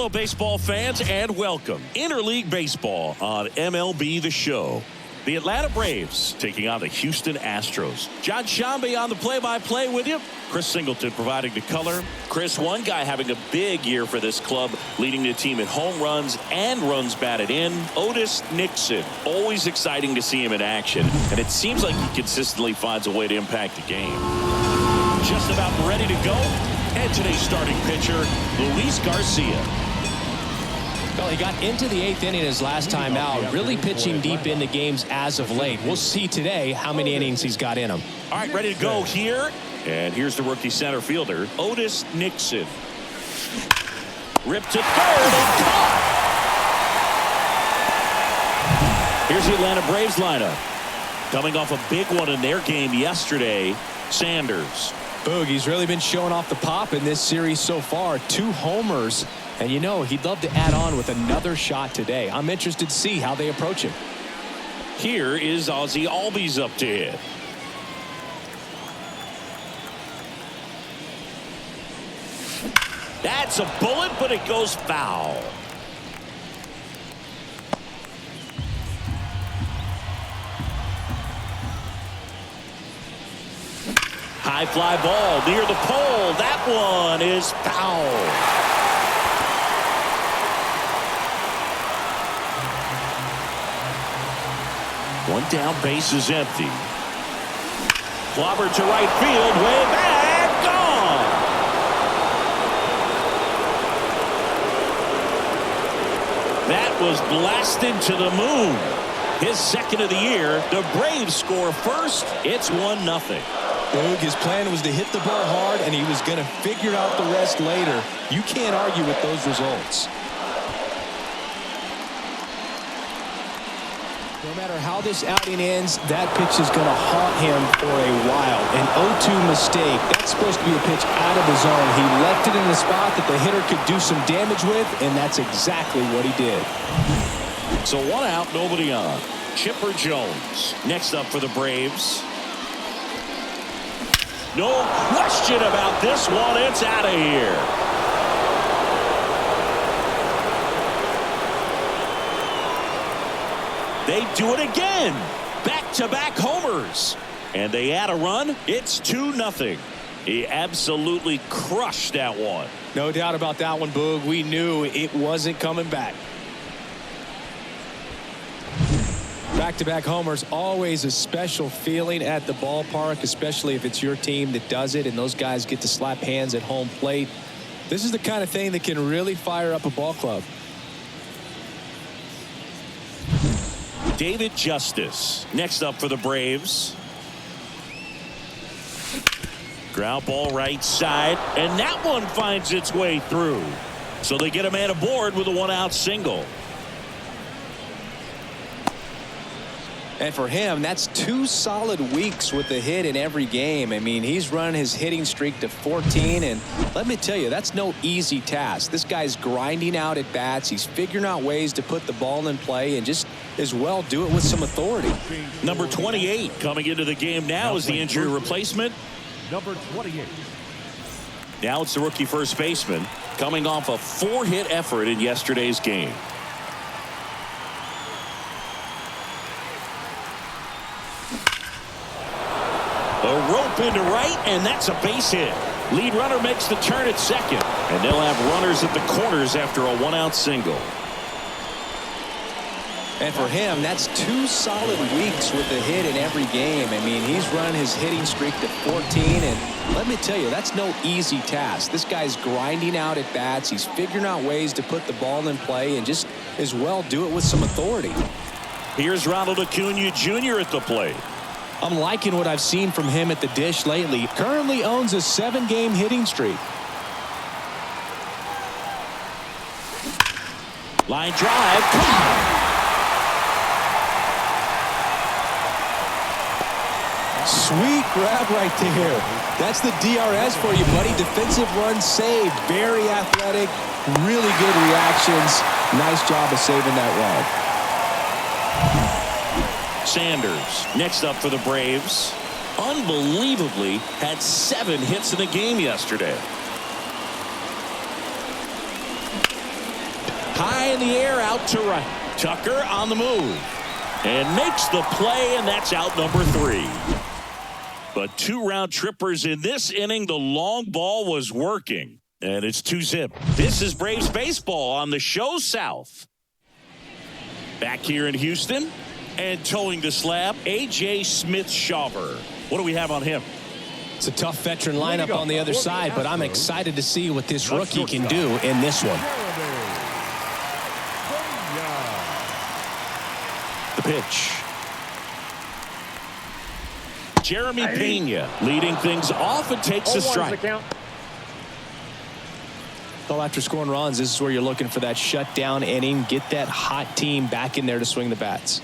Hello, baseball fans, and welcome. Interleague Baseball on MLB The Show. The Atlanta Braves taking on the Houston Astros. John Shambi on the play-by-play with you. Chris Singleton providing the color. Chris, one guy having a big year for this club, leading the team in home runs and runs batted in. Otis Nixon. Always exciting to see him in action, and it seems like he consistently finds a way to impact the game. Just about ready to go. And today's starting pitcher, Luis Garcia. Well, he got into the 8th inning his last time out, really pitching deep into games as of late. We'll see today how many innings he's got in him. All right, ready to go here. And here's the rookie center fielder, Otis Nixon. Ripped to third and caught. Here's the Atlanta Braves lineup. Coming off a big one in their game yesterday, Sanders. Boog, he's really been showing off the pop in this series so far. 2 homers. And you know, he'd love to add on with another shot today. I'm interested to see how they approach him. Here is Ozzie Albies up to hit. That's a bullet, but it goes foul. High fly ball near the pole. That one is foul. One down, base is empty. Clobber to right field, way back, gone. That was blasted to the moon. His second of the year. The Braves score first. It's 1-0. Boog, his plan was to hit the ball hard, and he was going to figure out the rest later. You can't argue with those results. No matter how this outing ends, that pitch is going to haunt him for a while. An 0-2 mistake. That's supposed to be a pitch out of the zone. He left it in the spot that the hitter could do some damage with, and that's exactly what he did. So 1 out, nobody on. Chipper Jones next up for the Braves. No question about this one. It's out of here. They do it again. Back-to-back homers. And they add a run. It's 2-0. He absolutely crushed that one. No doubt about that one, Boog. We knew it wasn't coming back. Back-to-back homers, always a special feeling at the ballpark, especially if it's your team that does it and those guys get to slap hands at home plate. This is the kind of thing that can really fire up a ball club. David Justice next up for the Braves. Ground ball right side, and that one finds its way through. So they get a man aboard with a 1-out single. And for him, that's 2 solid weeks with a hit in every game. I mean, he's run his hitting streak to 14, and let me tell you, that's no easy task. This guy's grinding out at bats. He's figuring out ways to put the ball in play and just as well do it with some authority. Number 28 coming into the game now is the injury replacement. Number 28. Now it's the rookie first baseman coming off a 4-hit effort in yesterday's game. A rope into right, and that's a base hit. Lead runner makes the turn at second, and they'll have runners at the corners after a 1-out single. And for him, that's 2 solid weeks with a hit in every game. I mean, he's run his hitting streak to 14, and let me tell you, that's no easy task. This guy's grinding out at bats. He's figuring out ways to put the ball in play and just as well do it with some authority. Here's Ronald Acuna Jr. at the plate. I'm liking what I've seen from him at the dish lately. Currently owns a 7-game hitting streak. Line drive. Sweet grab right there. That's the DRS for you, buddy. Defensive run saved. Very athletic. Really good reactions. Nice job of saving that run. Sanders next up for the Braves. Unbelievably had 7 hits in the game yesterday. in the air out to right. Tucker on the move and makes the play, and that's out number 3. But 2 round trippers in this inning. The long ball was working, and it's 2-zip. This is Braves baseball on the show South. Back here in Houston, and towing the slab, A.J. Smith-Shawver. What do we have on him? It's a tough veteran lineup on the other side, but I'm excited to see what this rookie can do in this one. The pitch. Jeremy Pena leading things off and takes a strike. Well, after scoring runs, this is where you're looking for that shutdown inning. Get that hot team back in there to swing the bats.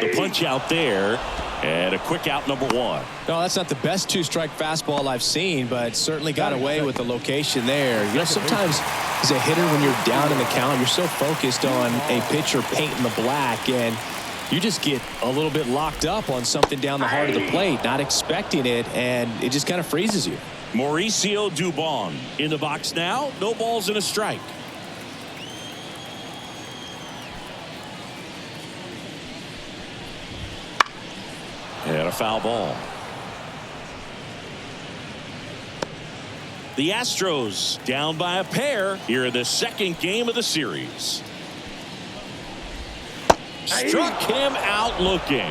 The punch out there, and a quick out number 1. No, that's not the best 2-strike fastball I've seen, but certainly got away with the location there. You know, sometimes as a hitter, when you're down in the count, you're so focused on a pitcher painting the black, and you just get a little bit locked up on something down the heart of the plate, not expecting it, and it just kind of freezes you. Mauricio Dubon in the box now. No balls and a strike. And a foul ball. The Astros down by a pair here in the second game of the series. Struck him out looking.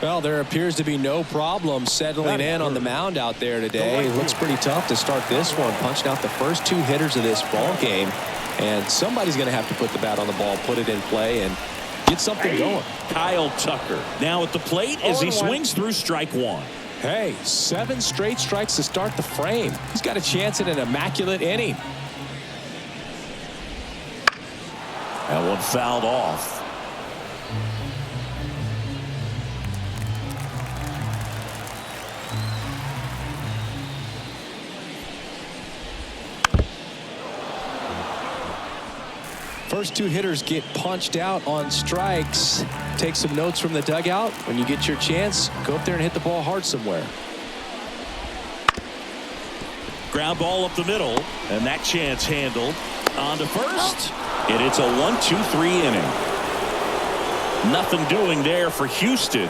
Well, there appears to be no problem settling in on the mound out there today. It looks pretty tough to start this one, punching out the first 2 hitters of this ball game. And somebody's going to have to put the bat on the ball, put it in play, and get something going. Kyle Tucker now at the plate as he swings through strike 1. Hey, 7 straight strikes to start the frame. He's got a chance at an immaculate inning. That one fouled off. First 2 hitters get punched out on strikes. Take some notes from the dugout. When you get your chance, go up there and hit the ball hard somewhere. Ground ball up the middle, and that chance handled on to first, and it's a 1-2-3 inning. Nothing doing there for Houston,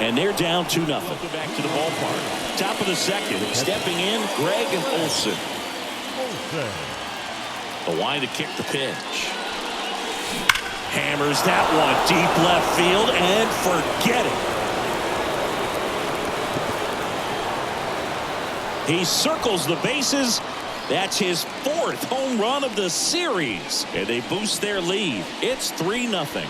and they're down 2-0. Back to the ballpark. Top of the second, stepping in, Greg and Olson. The line to kick the pitch. Hammers that one deep left field, and forget it. He circles the bases. That's his 4th home run of the series, and they boost their lead. It's 3-0,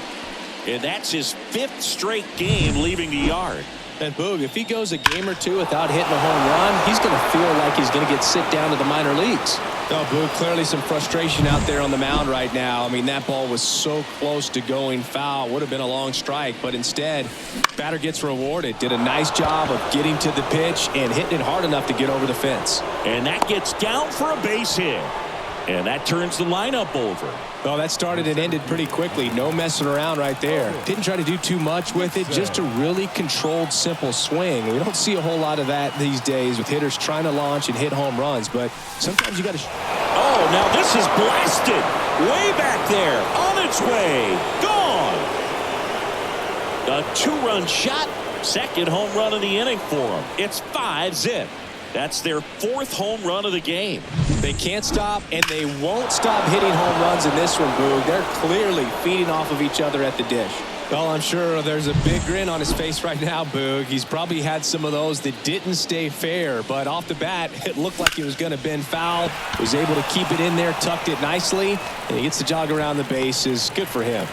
and that's his 5th straight game leaving the yard. And Boog, if he goes a game or 2 without hitting a home run, he's going to feel like he's going to get sent down to the minor leagues. No, Boog, clearly some frustration out there on the mound right now. I mean, that ball was so close to going foul. Would have been a long strike, but instead, batter gets rewarded. Did a nice job of getting to the pitch and hitting it hard enough to get over the fence. And that gets down for a base hit. And that turns the lineup over. Well, that started and ended pretty quickly. No messing around right there. Didn't try to do too much with it. Just a really controlled, simple swing. We don't see a whole lot of that these days with hitters trying to launch and hit home runs. But sometimes you got to... Oh, now this is blasted. Way back there. On its way. Gone. A 2-run shot. Second home run of the inning for them. It's 5-zip. That's their 4th home run of the game. They can't stop, and they won't stop hitting home runs in this one, Boog. They're clearly feeding off of each other at the dish. Well, I'm sure there's a big grin on his face right now, Boog. He's probably had some of those that didn't stay fair, but off the bat, it looked like he was going to bend foul. Was able to keep it in there, tucked it nicely, and he gets to jog around the bases. Good for him.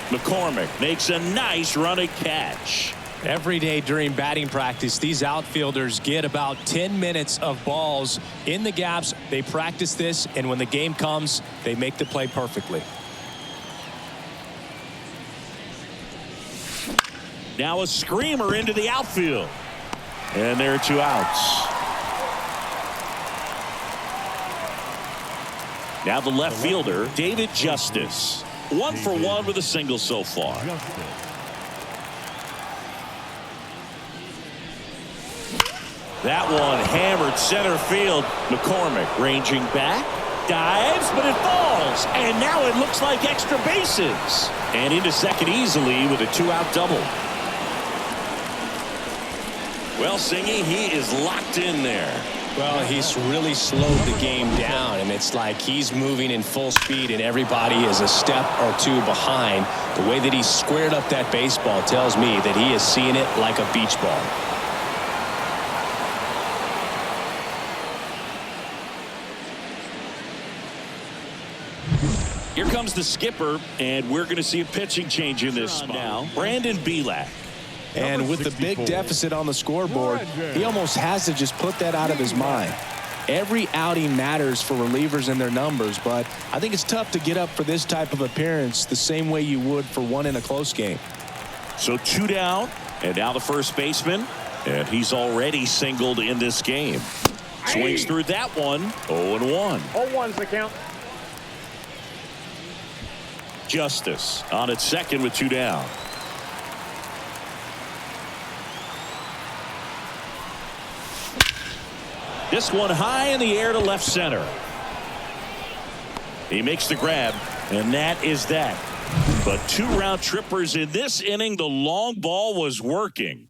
McCormick makes a nice running catch. Every day during batting practice, these outfielders get about 10 minutes of balls in the gaps. They practice this, and when the game comes, they make the play perfectly. Now a screamer into the outfield. And there are 2 outs. Now the left fielder, David Justice. 1 for 1 with a single so far. That one hammered center field. McCormick ranging back. Dives, but it falls. And now it looks like extra bases. And into second easily with a 2-out double. Well, Singy, he is locked in there. Well, he's really slowed the game down, and it's like he's moving in full speed, and everybody is a step or two behind. The way that he squared up that baseball tells me that he is seeing it like a beach ball. Here comes the skipper, and we're going to see a pitching change in this spot now. Brandon Belak. And with the big deficit on the scoreboard, he almost has to just put that out of his mind. Every outing matters for relievers and their numbers, but I think it's tough to get up for this type of appearance the same way you would for one in a close game. So 2 down, and now the first baseman, and he's already singled in this game. Swings through that one, 0-1. 0-1's the count. Justice on at second with 2 down. This one high in the air to left center. He makes the grab, and that is that. But 2 round trippers in this inning. The long ball was working,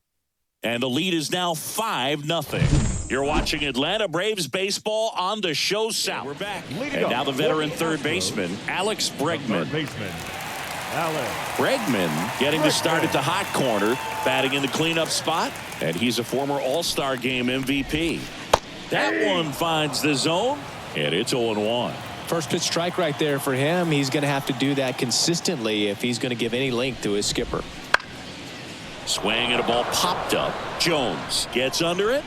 and the lead is now 5-0. You're watching Atlanta Braves baseball on the Show South. We're back. And now the veteran third baseman, Alex Bregman. Bregman getting to start at the hot corner, batting in the cleanup spot, and he's a former All-Star Game MVP. That one finds the zone, and it's 0-1. First pitch strike right there for him. He's going to have to do that consistently if he's going to give any length to his skipper. Swing and a ball popped up. Jones gets under it,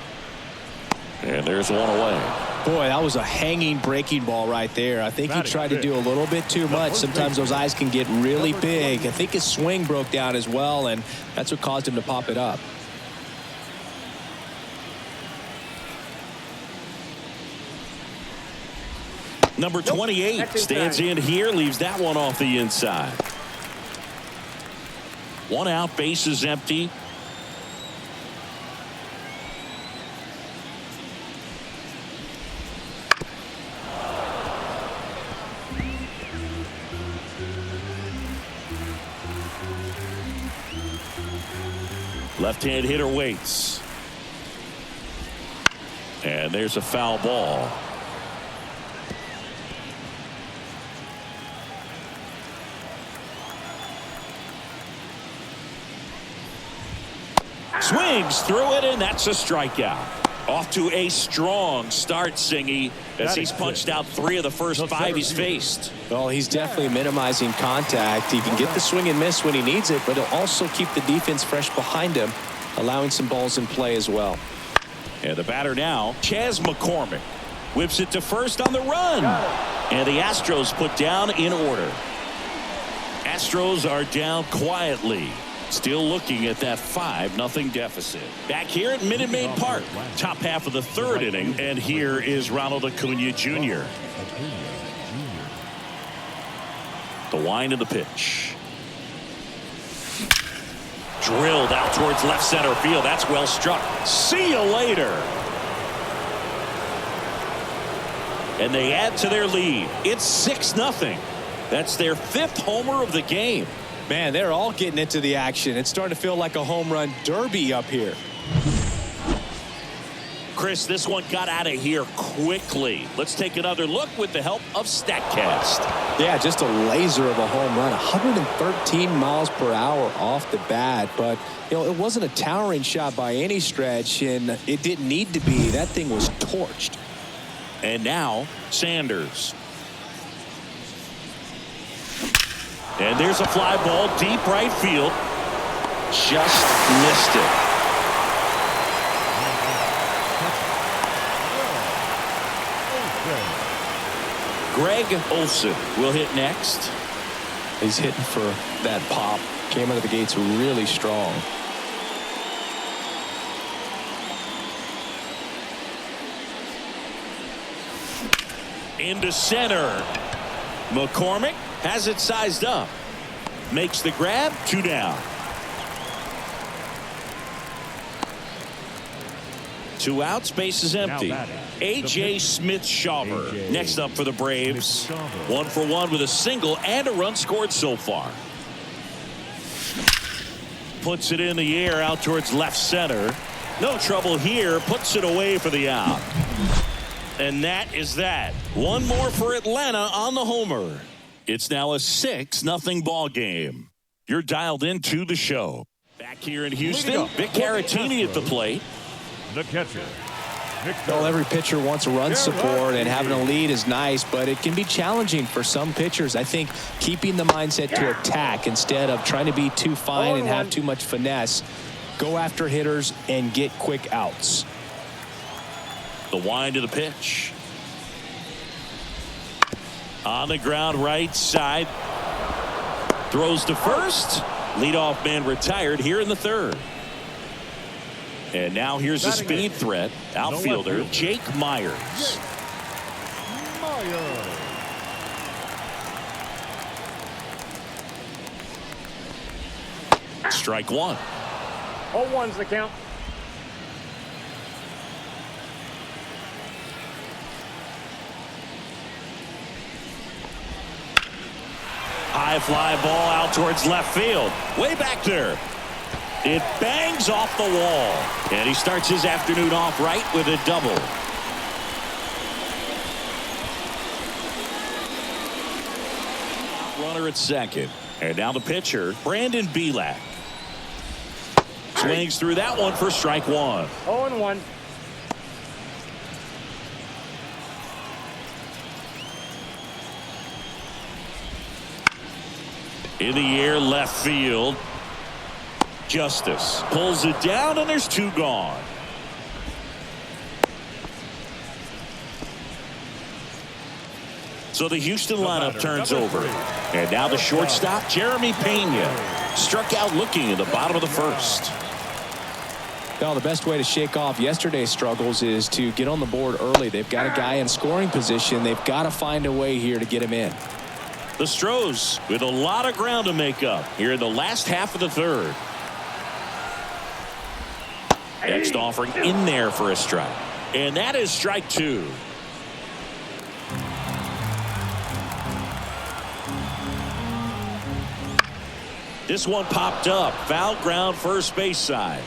and there's one away. Boy, that was a hanging breaking ball right there. I think he tried to do a little bit too much. Sometimes those eyes can get really big. I think his swing broke down as well, and that's what caused him to pop it up. Number 28 stands in here, leaves that one off the inside. 1 out, bases empty. Left-hand hitter waits. And there's a foul ball. Swings through it, and that's a strikeout. Off to a strong start, Singy, as he's punched out 3 of the first 5 he's faced. Well, he's definitely minimizing contact. He can get the swing and miss when he needs it, but he'll also keep the defense fresh behind him, allowing some balls in play as well. And the batter now, Chas McCormick, whips it to first on the run. And the Astros put down in order. Astros are down quietly. Still looking at that 5-0 deficit. Back here at Minute Maid Park, top half of the 3rd inning, and here is Ronald Acuna Jr. The wind of the pitch. Drilled out towards left center field. That's well struck. See you later. And they add to their lead. It's 6-0. That's their 5th homer of the game. Man, they're all getting into the action. It's starting to feel like a home run derby up here. Chris, this one got out of here quickly. Let's take another look with the help of StatCast. Yeah, just a laser of a home run. 113 miles per hour off the bat. But, you know, it wasn't a towering shot by any stretch, and it didn't need to be. That thing was torched. And now, Sanders. And there's a fly ball deep right field. Just missed it. Greg Olson will hit next. He's hitting for that pop. Came out of the gates really strong. Into center. McCormick Has it sized up. Makes the grab. 2 down. 2 outs. Base is empty. A.J. Smith-Shawver next up for the Braves. 1 for 1 with a single and a run scored so far. Puts it in the air out towards left center. No trouble here. Puts it away for the out. And that is that. One more for Atlanta on the homer. It's now a 6-0 ball game. You're dialed into the show. Back here in Houston, Vic Caratini at the plate. The catcher. Well, every pitcher wants run support, and having a lead is nice, but it can be challenging for some pitchers. I think keeping the mindset to attack instead of trying to be too fine and have too much finesse. Go after hitters and get quick outs. The wind of the pitch. On the ground, right side. Throws to first. Leadoff man retired here in the 3rd. And now here's a speed threat. Outfielder Jake Myers. Strike 1. 0-1's the count. High fly ball out towards left field. Way back there. It bangs off the wall. And he starts his afternoon off right with a double. Runner at second. And now the pitcher, Brandon Belak. Swings through that one for strike 1. 0-1. In the air, left field. Justice pulls it down, and there's 2 gone. So the Houston lineup turns over. And now the shortstop, Jeremy Pena, struck out looking in the bottom of the 1st. Well, the best way to shake off yesterday's struggles is to get on the board early. They've got a guy in scoring position. They've got to find a way here to get him in. The Stros with a lot of ground to make up here in the last half of the 3rd. Next offering in there for a strike. And that is strike 2. This one popped up. Foul ground first base side.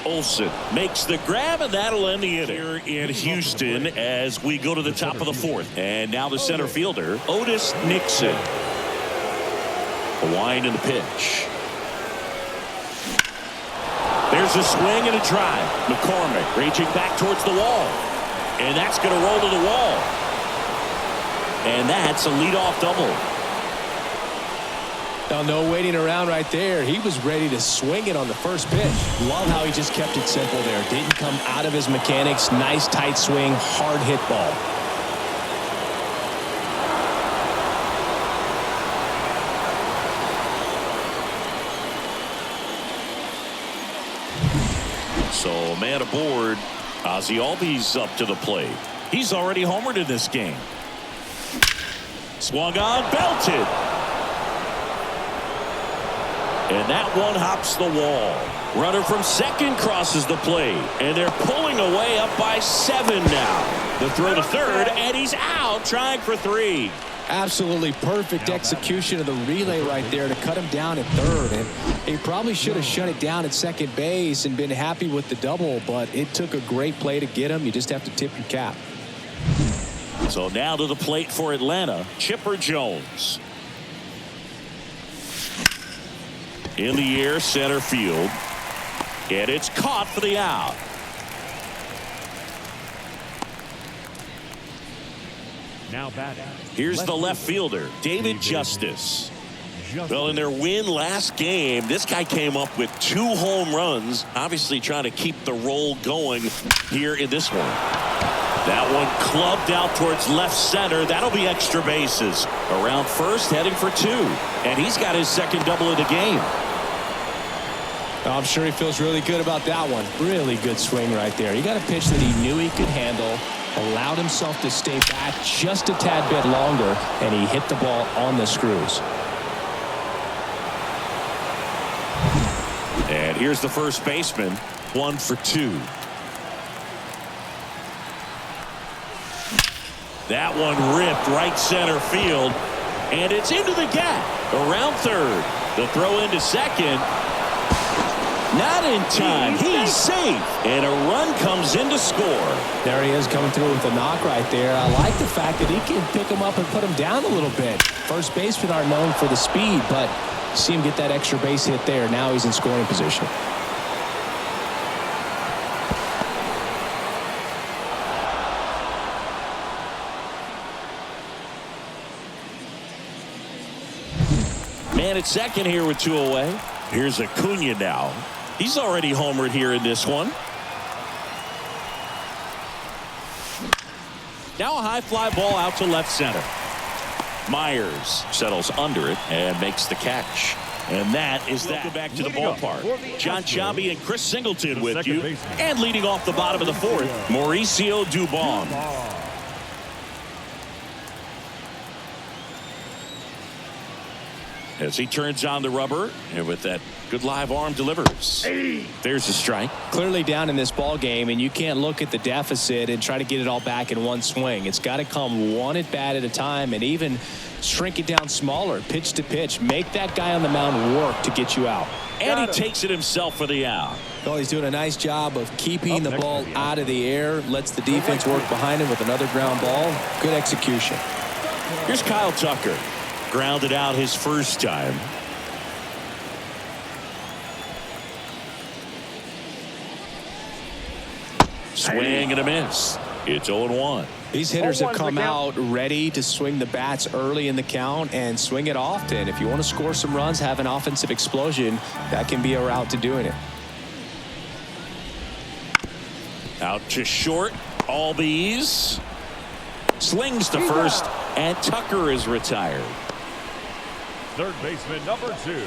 Olsen makes the grab, and that'll end the inning here in Houston as we go to the top of the 4th. And now the center fielder, Otis Nixon. A wind in the pitch. There's a swing and a drive. McCormick reaching back towards the wall. And that's going to roll to the wall. And that's a leadoff double. Now, no waiting around right there. He was ready to swing it on the first pitch. Love how he just kept it simple there. Didn't come out of his mechanics. Nice tight swing, hard hit ball. So, man aboard. Ozzie Albies up to the plate. He's already homered in this game. Swung on, belted. And that one hops the wall. Runner from second crosses the plate. And they're pulling away up by 7 now. The throw to third, and he's out trying for 3. Absolutely perfect execution of the relay right there to cut him down at third. And he probably should have shut it down at second base and been happy with the double, but it took a great play to get him. You just have to tip your cap. So now to the plate for Atlanta, Chipper Jones. In the air, center field. And it's caught for the out. Now batting. Here's the left fielder, David Justice. Well, in their win last game, this guy came up with 2 home runs, obviously trying to keep the roll going here in this one. That one clubbed out towards left center. That'll be extra bases. Around first, heading for 2. And he's got his second double of the game. I'm sure he feels really good about that one. Really good swing right there. He got a pitch that he knew he could handle. allowed himself to stay back just a tad bit longer, and he hit the ball on the screws. And here's the first baseman, 1 for 2. That one ripped right center field, and it's into the gap around third. The throw into second. Not in time. He's safe, and a run comes in to score. There he is coming through with a knock right there. I like the fact that he can pick him up and put him down a little bit. First basemen are known for the speed, but see him get that extra base hit there. Now he's in scoring position. Man at second here with 2 away. Here's Acuna now. He's already homered here in this one. Now a high fly ball out to left center. Myers settles under it and makes the catch. And that is that. Welcome back to the ballpark. John Sciambi and Chris Singleton with you. And leading off the bottom of the 4th, Mauricio Dubon. As he turns on the rubber, and with that good live arm delivers. There's a strike. Clearly down in this ball game, and you can't look at the deficit and try to get it all back in one swing. It's got to come one at bat at a time, and even shrink it down smaller, pitch to pitch. Make that guy on the mound work to get you out. And he takes it himself for the out. Well, he's doing a nice job of keeping the ball out of the air. Lets the defense work behind him with another ground ball. Good execution. Here's Kyle Tucker. Grounded out his first time. Swing and a miss. It's 0-1. These hitters have come out ready to swing the bats early in the count and swing it often. If you want to score some runs, have an offensive explosion, that can be a route to doing it. Out to short. Albies slings to first, and Tucker is retired. Third baseman number 2,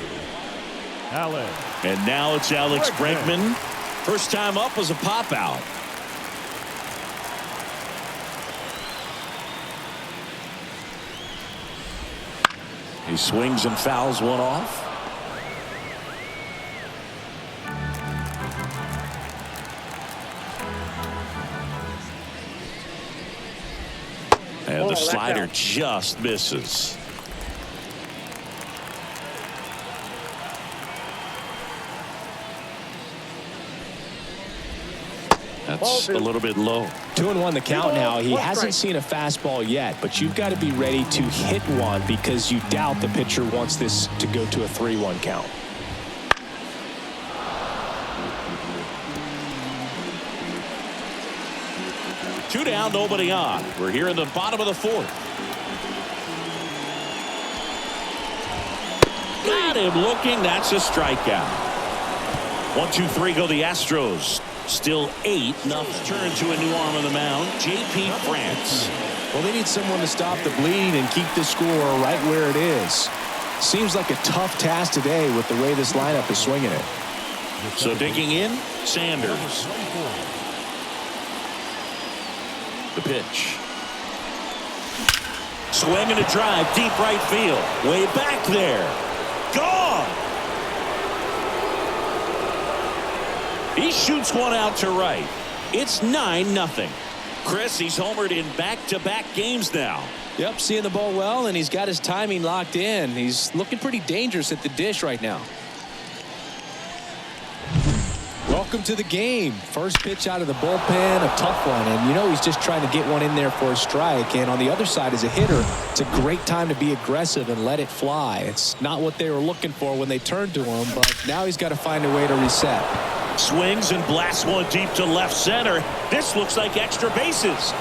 Allen. And now it's Alex Bregman. First time up was a pop out. He swings and fouls one off. And the slider just misses. That's a little bit low. 2-1 the count now. He hasn't seen a fastball yet, but you've got to be ready to hit one because you doubt the pitcher wants this to go to a 3-1 count. Two down, nobody on. We're here in the bottom of the 4th. Got him looking. That's a strikeout. 1-2-3 go the Astros. Still 8-0. Turn to a new arm on the mound. J.P. France. Well, they need someone to stop the bleed and keep the score right where it is. Seems like a tough task today with the way this lineup is swinging it. So digging in, Sanders. The pitch. Swing and a drive, deep right field. Way back there. Gone. He shoots one out to right. It's 9-0. Chris, he's homered in back-to-back games now. Yep, seeing the ball well, and he's got his timing locked in. He's looking pretty dangerous at the dish right now. Welcome to the game. First pitch out of the bullpen, a tough one, and you know he's just trying to get one in there for a strike. And on the other side, as a hitter, it's a great time to be aggressive and let it fly. It's not what they were looking for when they turned to him, but now he's got to find a way to reset. Swings and blasts one deep to left center. This looks like extra bases.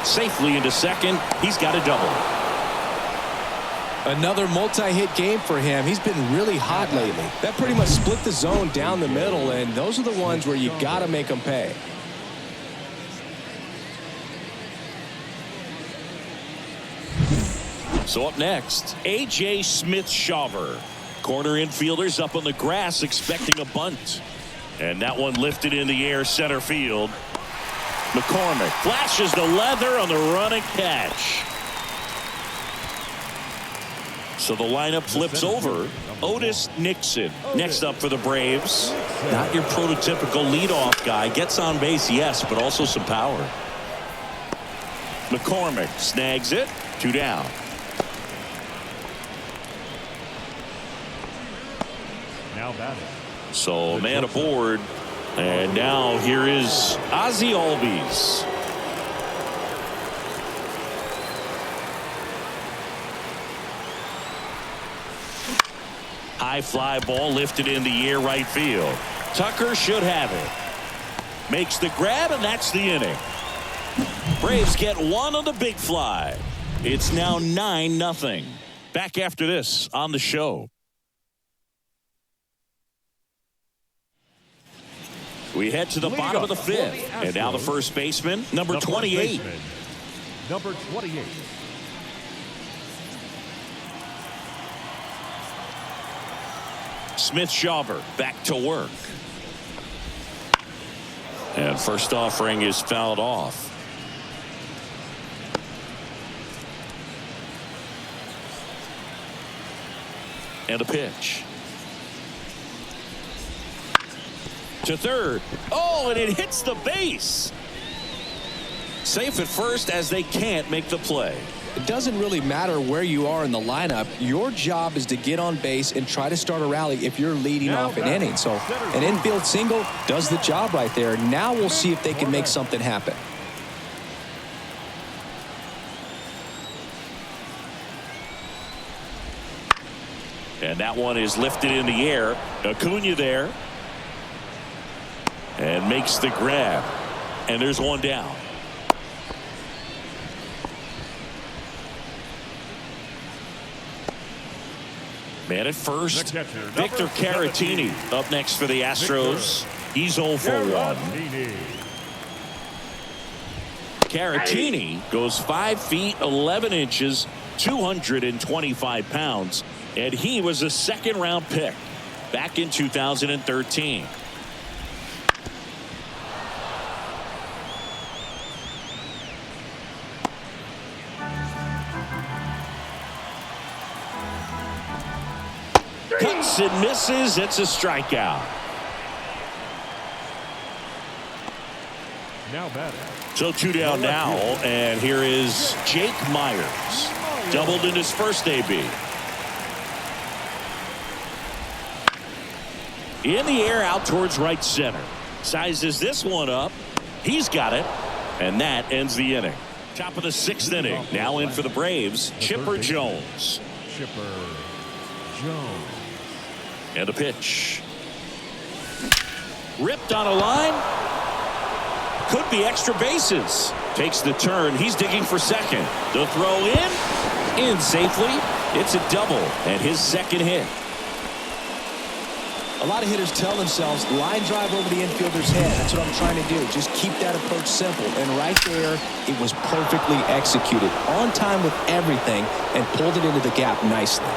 Safely into second. He's got a double. Another multi-hit game for him. He's been really hot lately. That pretty much split the zone down the middle, and those are the ones where you got to make them pay. So up next, A.J. Smith-Shawver. Corner infielders up on the grass expecting a bunt. And that one lifted in the air center field. McCormick flashes the leather on the run and catch. So the lineup flips over. Otis Nixon next up for the Braves. Not your prototypical leadoff guy. Gets on base, yes, but also some power. McCormick snags it. 2 down. Now batting. So man aboard. And now here is Ozzie Albies. High fly ball lifted in the air right field. Tucker should have it. Makes the grab, and that's the inning. Braves get one on the big fly. It's now 9-0. Back after this on the show. We head to the bottom of the 5th. And now the first baseman, number 28. Number 28. Smith-Shawver back to work. And first offering is fouled off. And a pitch. To third. Oh, and it hits the base. Safe at first as they can't make the play. It doesn't really matter where you are in the lineup. Your job is to get on base and try to start a rally if you're leading off an inning. So an infield single does the job right there. Now we'll see if they can make something happen. And that one is lifted in the air. Acuna there. And makes the grab. And there's one down. Man at first. Victor Caratini up next for the Astros. He's 0 for 1. Caratini goes 5 feet 11 inches, 225 pounds, and he was a second-round pick back in 2013. Cuts and misses. It's a strikeout. Now batting. So 2 down now, and here is Jake Myers. Doubled in his first AB. In the air out towards right center. Sizes this one up. He's got it, and that ends the inning. Top of the 6th inning. Now in for the Braves, Chipper Jones. Chipper Jones. And a pitch. Ripped on a line. Could be extra bases. Takes the turn. He's digging for second. The throw in safely. It's a double and his second hit. A lot of hitters tell themselves line drive over the infielder's head. That's what I'm trying to do. Just keep that approach simple. And right there, it was perfectly executed. On time with everything and pulled it into the gap nicely.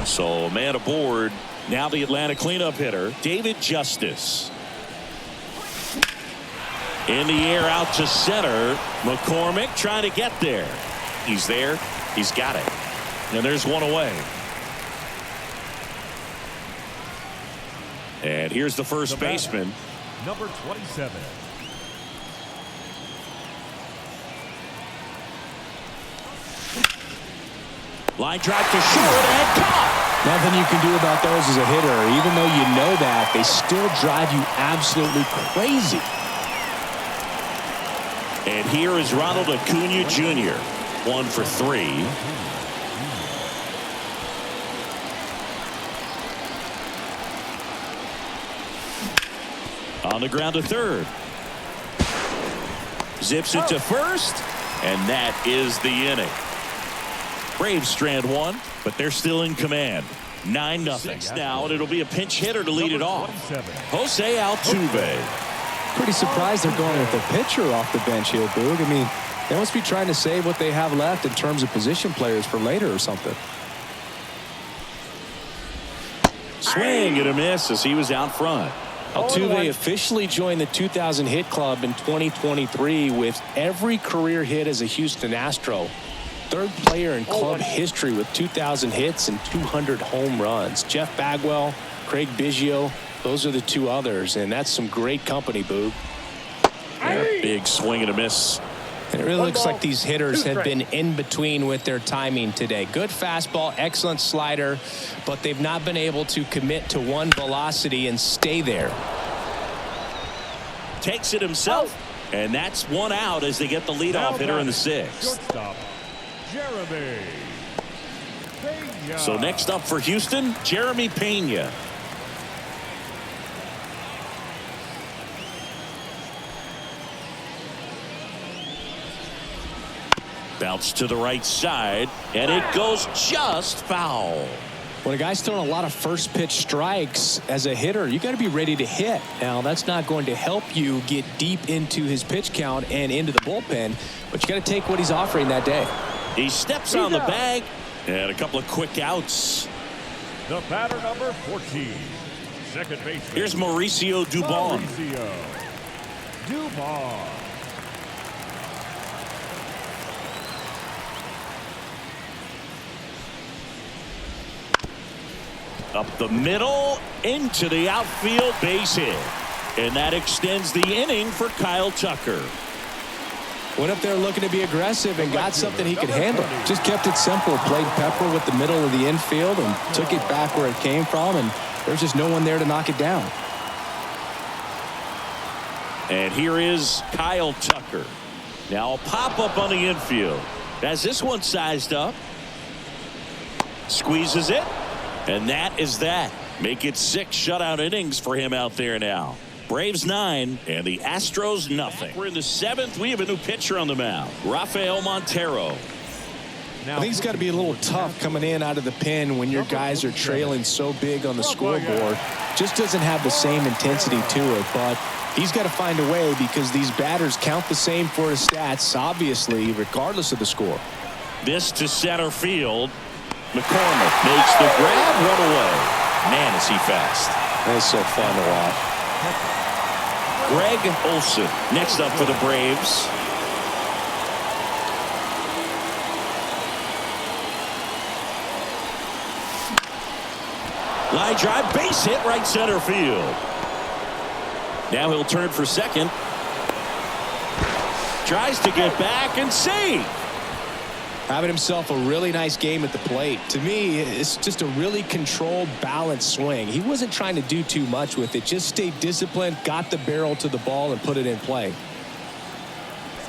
So man aboard. Now the Atlanta cleanup hitter, David Justice. In the air out to center. McCormick trying to get there. He's there. He's got it. And there's one away. And here's the first baseman. Number 27. Line drive to short and caught. Nothing you can do about those as a hitter. Even though you know that, they still drive you absolutely crazy. And here is Ronald Acuna Jr. 1 for 3. On the ground to third. Zips it to first. And that is the inning. Braves strand 1, but they're still in command. 9-0 now, and it'll be a pinch hitter to lead it off. Jose Altuve. Pretty surprised they're going with a pitcher off the bench here, Boog. I mean, they must be trying to save what they have left in terms of position players for later or something. Swing and a miss as he was out front. Altuve officially joined the 2,000 hit club in 2023 with every career hit as a Houston Astro. Third player in club history with 2,000 hits and 200 home runs. Jeff Bagwell, Craig Biggio, those are the two others, and that's some great company, Boog. Yeah, big swing and a miss. And it really looks like these hitters have been in between with their timing today. Good fastball, excellent slider, but they've not been able to commit to one velocity and stay there. Takes it himself, and that's one out as they get the leadoff hitter in the sixth. Shortstop, Jeremy Pena. So next up for Houston, Jeremy Pena. Bounce to the right side, and it goes just foul. When a guy's throwing a lot of first pitch strikes as a hitter, you got to be ready to hit. Now, that's not going to help you get deep into his pitch count and into the bullpen, but you got to take what he's offering that day. He steps on the bag, and a couple of quick outs. The batter number 14, second baseman. Here's Mauricio Dubon. Mauricio Dubon. Up the middle, into the outfield, base hit. And that extends the inning for Kyle Tucker. Went up there looking to be aggressive and got something he could handle. Just kept it simple. Played pepper with the middle of the infield and took it back where it came from, and there's just no one there to knock it down. And here is Kyle Tucker. Now a pop-up on the infield. Has this one sized up. Squeezes it. And that is that. Make it 6 shutout innings for him out there now. Braves 9 and the Astros nothing. We're in the 7th. We have a new pitcher on the mound. Rafael Montero. I think it's got to be a little tough coming in out of the pen when your guys are trailing so big on the scoreboard. Just doesn't have the same intensity to it, but he's got to find a way because these batters count the same for his stats, obviously, regardless of the score. This to center field. McCormick makes the grab, run away. Man, is he fast. That's so fun to watch. Greg Olson next up for the Braves. Line drive, base hit, right center field. Now he'll turn for second. Tries to get back and save. Having himself a really nice game at the plate. To me, it's just a really controlled, balanced swing. He wasn't trying to do too much with it. Just stayed disciplined, got the barrel to the ball, and put it in play.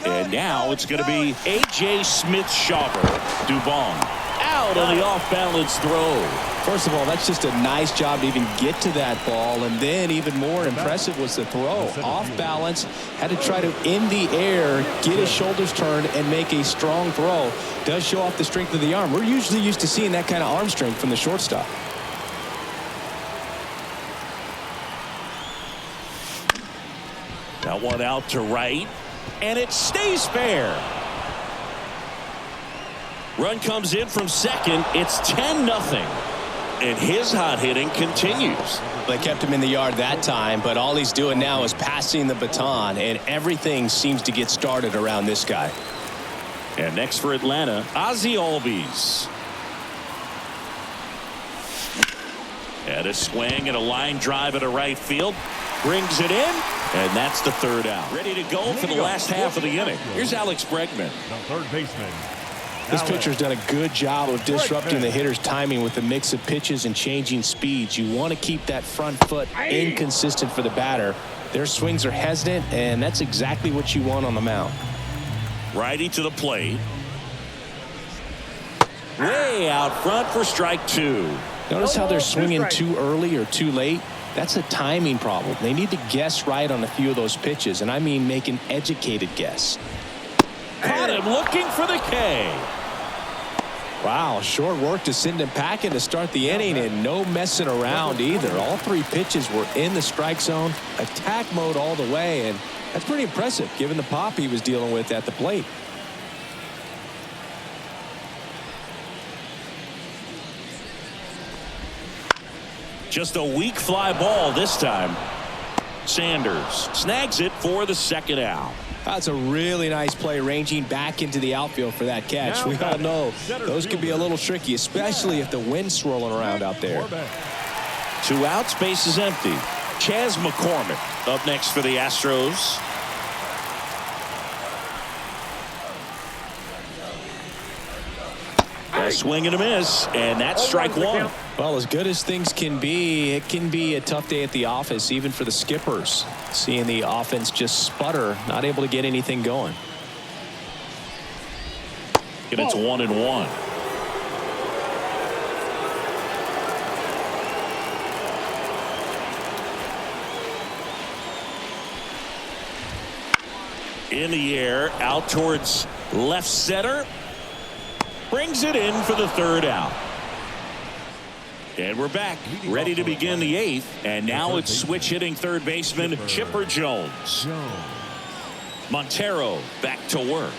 And now it's going to be A.J. Smith-Shawver. Dubon out on the off-balance throw. First of all, that's just a nice job to even get to that ball, and then even more impressive was the throw. Off balance, had to try to in the air, get his shoulders turned, and make a strong throw. Does show off the strength of the arm. We're usually used to seeing that kind of arm strength from the shortstop. That one out to right, and it stays fair. Run comes in from second. It's 10-0. And his hot hitting continues. They kept him in the yard that time, but all he's doing now is passing the baton, and everything seems to get started around this guy. And next for Atlanta, Ozzie Albies. And a swing and a line drive at a right field. Brings it in, and that's the third out. Ready to go for the last half of the inning. Here's Alex Bregman. The third baseman. This pitcher's done a good job of disrupting the hitter's timing with the mix of pitches and changing speeds. You want to keep that front foot inconsistent for the batter. Their swings are hesitant, and that's exactly what you want on the mound. Righty to the plate. Way out front for strike 2. Notice how they're swinging too early or too late? That's a timing problem. They need to guess right on a few of those pitches, and I mean make an educated guess. Caught him looking for the K. Wow, short work to send him packing to start the inning, and no messing around either. All 3 pitches were in the strike zone, attack mode all the way, and that's pretty impressive given the pop he was dealing with at the plate. Just a weak fly ball this time. Sanders snags it for the second out. That's a really nice play, ranging back into the outfield for that catch. We all know those can be a little tricky, especially if the wind's swirling around out there. 2 outs, base is empty. Chas McCormick up next for the Astros. A swing and a miss, and that's strike one. Well, as good as things can be, it can be a tough day at the office, even for the skippers. Seeing the offense just sputter, not able to get anything going. And it's 1-1. In the air, out towards left center. Brings it in for the third out. And we're back, ready to begin the 8th. And now it's switch hitting third baseman Chipper Jones. Montero back to work.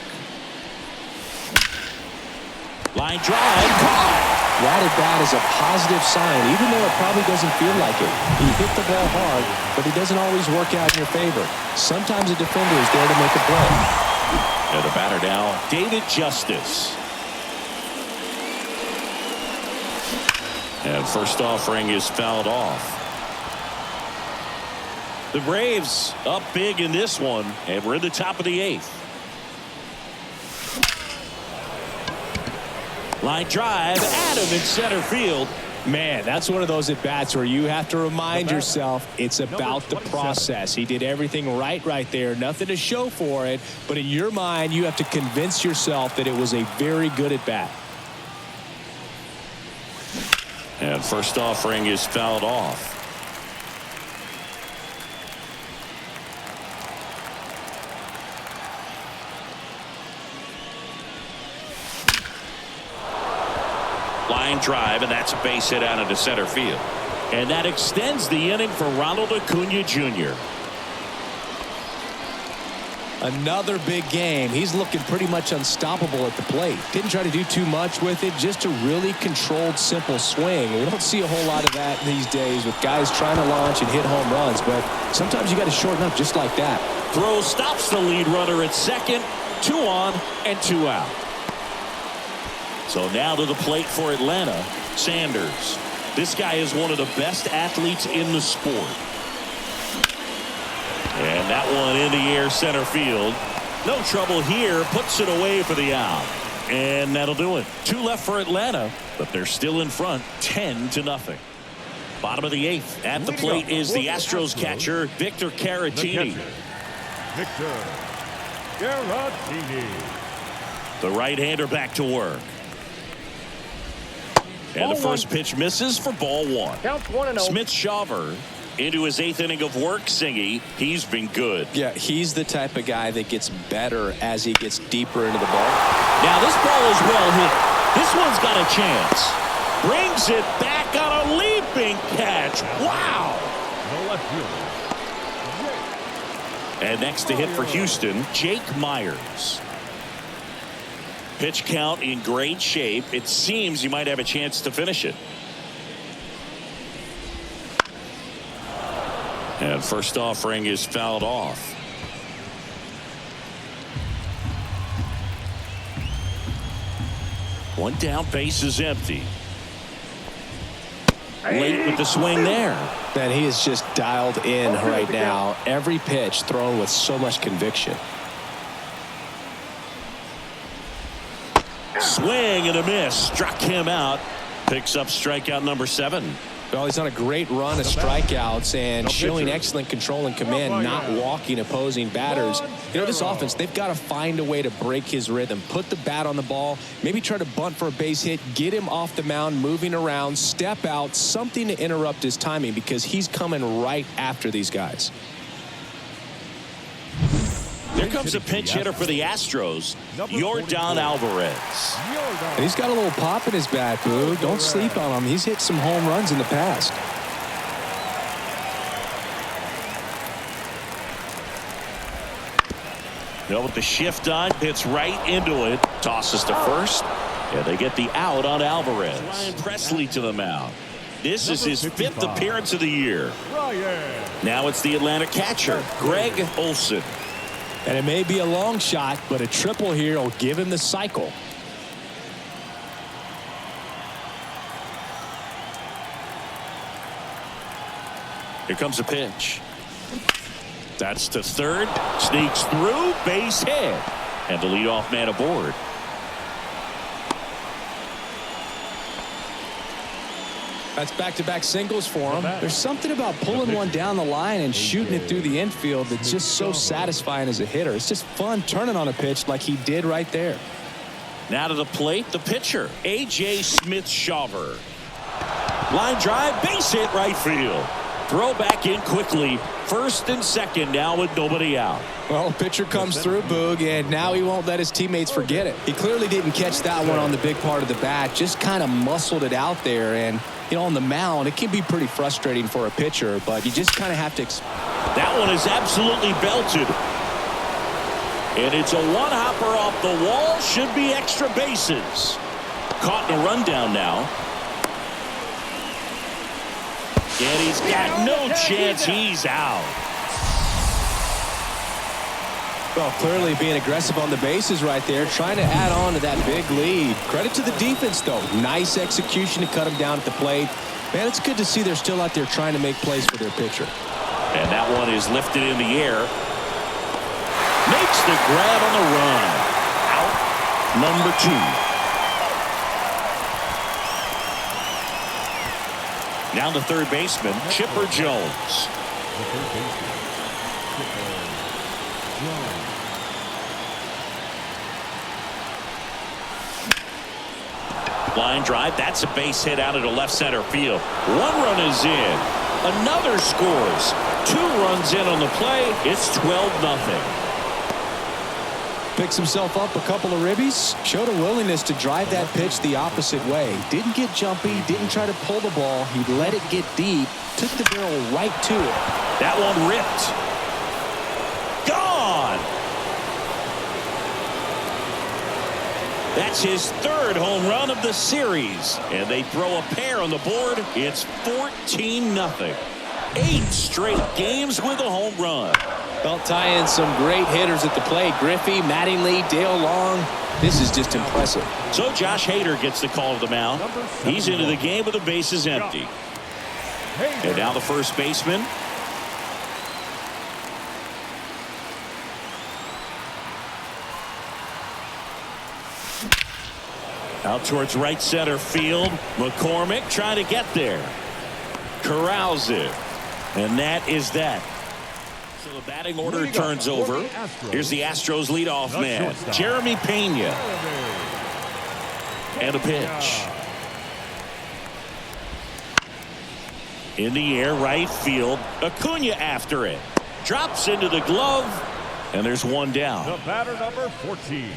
Line drive. That at bat is a positive sign, even though it probably doesn't feel like it. He hit the ball hard, but it doesn't always work out in your favor. Sometimes a defender is there to make a play. And the batter now, David Justice. And first offering is fouled off. The Braves up big in this one, and we're in the top of the 8th. Line drive, Adam in center field. Man, that's one of those at bats where you have to remind yourself it's about the process. He did everything right there, nothing to show for it, but in your mind you have to convince yourself that it was a very good at bat. And first offering is fouled off. Line drive, and that's a base hit out into center field. And that extends the inning for Ronald Acuna Jr. Another big game. He's looking pretty much unstoppable at the plate. Didn't try to do too much with it, just a really controlled, simple swing. We don't see a whole lot of that these days with guys trying to launch and hit home runs, but sometimes you got to shorten up just like that. Throw stops the lead runner at second. 2 on and 2 out. So now to the plate for Atlanta, Sanders. This guy is one of the best athletes in the sport. And that one in the air center field. No trouble here. Puts it away for the out. And that'll do it. 2 left for Atlanta, but they're still in front 10-0. Bottom of the 8th. At the plate is the Astros catcher, Victor Caratini. Victor Caratini. The right-hander back to work. And the first pitch misses for ball 1. Count 1-0. Smith-Shawver into his 8th inning of work. Singy, he's been good. Yeah, he's the type of guy that gets better as he gets deeper into the ball. Now this ball is well hit. This one's got a chance. Brings it back on a leaping catch. Wow. No left fielder. And next to hit for Houston, Jake Myers. Pitch count in great shape. It seems you might have a chance to finish it. And first offering is fouled off. One down, base is empty. Late with the swing there. Man, he is just dialed in right now. Every pitch thrown with so much conviction. Swing and a miss. Struck him out. Picks up strikeout number 7. Well, he's on a great run of strikeouts and showing excellent control and command, not walking opposing batters. You know, this offense, they've got to find a way to break his rhythm, put the bat on the ball, maybe try to bunt for a base hit, get him off the mound, moving around, step out, something to interrupt his timing because he's coming right after these guys. Here comes a pinch hitter for the Astros, Yordan Alvarez. And he's got a little pop in his bat, Boo. Don't sleep on him. He's hit some home runs in the past. Now with the shift on, hits right into it. Tosses to first. And they get the out on Alvarez. Ryan Presley to the mound. This is his 5th appearance of the year. Ryan. Now it's the Atlanta catcher, Greg Olson. And it may be a long shot, but a triple here will give him the cycle. Here comes a pitch. That's to third. Sneaks through. Base hit. And the leadoff man aboard. That's back-to-back singles for him. There's something about pulling one down the line and shooting it through the infield that's just so satisfying as a hitter. It's just fun turning on a pitch like he did right there. Now to the plate, the pitcher, A.J. Smith-Shawver. Line drive, base hit right field. Throw back in quickly. First and second now with nobody out. Well, pitcher comes through, Boog, and now he won't let his teammates forget it. He clearly didn't catch that one on the big part of the bat, just kind of muscled it out there. And, you know, on the mound, it can be pretty frustrating for a pitcher, but you just kind of have to. That one is absolutely belted. And it's a one-hopper off the wall. Should be extra bases. Caught in a rundown now. And he's got no chance. He's out. Well, clearly being aggressive on the bases right there, trying to add on to that big lead. Credit to the defense, though. Nice execution to cut him down at the plate. Man, it's good to see they're still out there trying to make plays for their pitcher. And that one is lifted in the air. Makes the grab on the run. Out number 2. Now the third baseman, Chipper Jones. Line drive. That's a base hit out into left center field. One run is in. Another scores. 2 runs in on the play. It's 12-0. Picks himself up a couple of ribbies. Showed a willingness to drive that pitch the opposite way. Didn't get jumpy. Didn't try to pull the ball. He let it get deep. Took the barrel right to it. That one ripped. Gone. That's his 3rd home run of the series. And they throw a pair on the board. It's 14-0. 8 straight games with a home run. Well, tie in some great hitters at the plate. Griffey, Mattingly, Dale Long. This is just impressive. So Josh Hader gets the call to the mound. He's into the game with the bases empty. And now the first baseman. Out towards right center field. McCormick trying to get there. Corrals it. And that is that. So the batting order turns over. Here's the Astros leadoff man, Jeremy Pena. And a pitch. In the air, right field. Acuna after it. Drops into the glove. And there's one down. The batter number 14.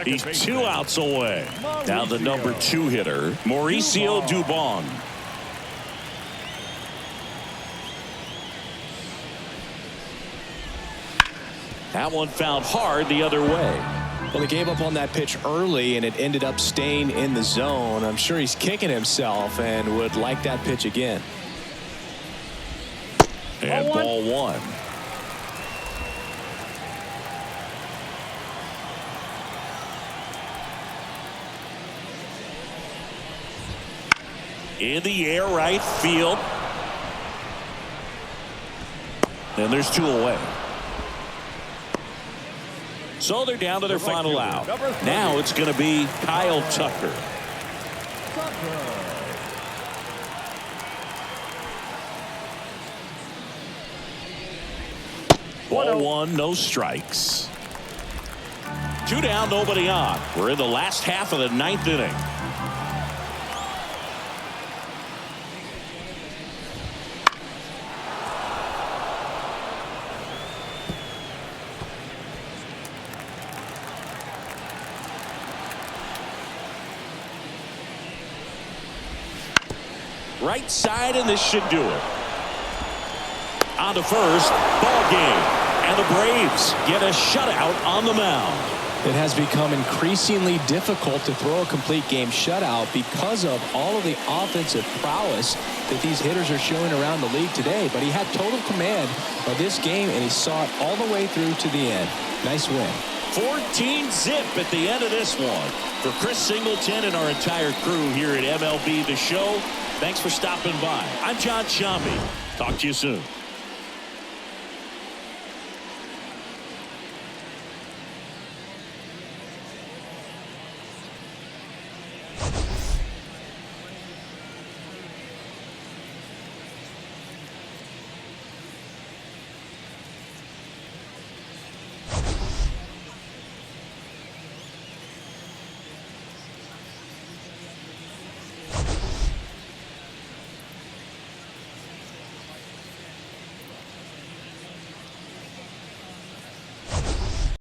He's 2 outs away. Now the number 2 hitter, Mauricio Dubon. That one found hard the other way. Well, they gave up on that pitch early, and it ended up staying in the zone. I'm sure he's kicking himself and would like that pitch again. And ball 1. In the air, right field. And there's 2 away. So they're down to their final out. Now it's going to be Kyle Tucker. Ball 1, no strikes. 2 down, nobody on. We're in the last half of the 9th inning. Right side, and this should do it. On to first, ball game. And the Braves get a shutout on the mound. It has become increasingly difficult to throw a complete game shutout because of all of the offensive prowess that these hitters are showing around the league today. But he had total command of this game, and he saw it all the way through to the end. Nice win. 14-zip at the end of this one. For Chris Singleton and our entire crew here at MLB The Show, thanks for stopping by. I'm John Shambi. Talk to you soon.